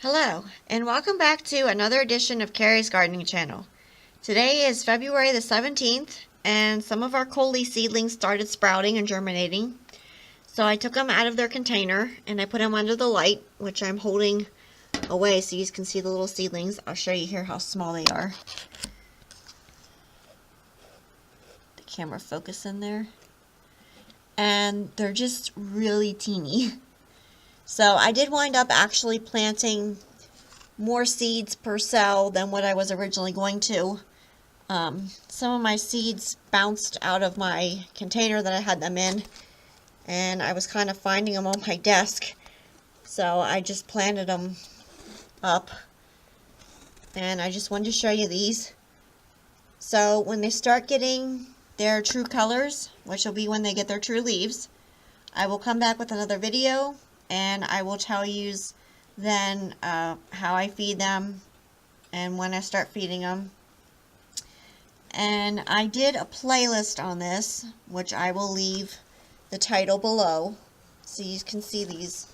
Hello, and welcome back to another edition of Carrie's Gardening Channel. Today is February the 17th, and some of our Coleus seedlings started sprouting and germinating. So I took them out of their container, and I put them under the light, which I'm holding away so you can see the little seedlings. I'll show you here how small they are. The camera focus in there. And they're just really teeny. So I did wind up actually planting more seeds per cell than what I was originally going to. Some of my seeds bounced out of my container that I had them in, and I was kind of finding them on my desk. So I just planted them up, and I just wanted to show you these. So when they start getting their true colors, which will be when they get their true leaves, I will come back with another video. And I will tell you then how I feed them and when I start feeding them. And I did a playlist on this, which I will leave the title below, so you can see these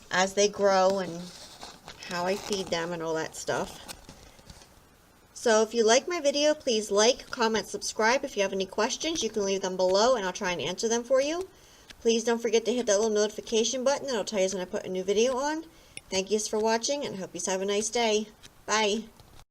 as they grow and how I feed them and all that stuff. So if you like my video, please like, comment, subscribe. If you have any questions, you can leave them below and I'll try and answer them for you. Please don't forget to hit that little notification button. That'll tell you when I put a new video on. Thank you for watching and hope you have a nice day. Bye.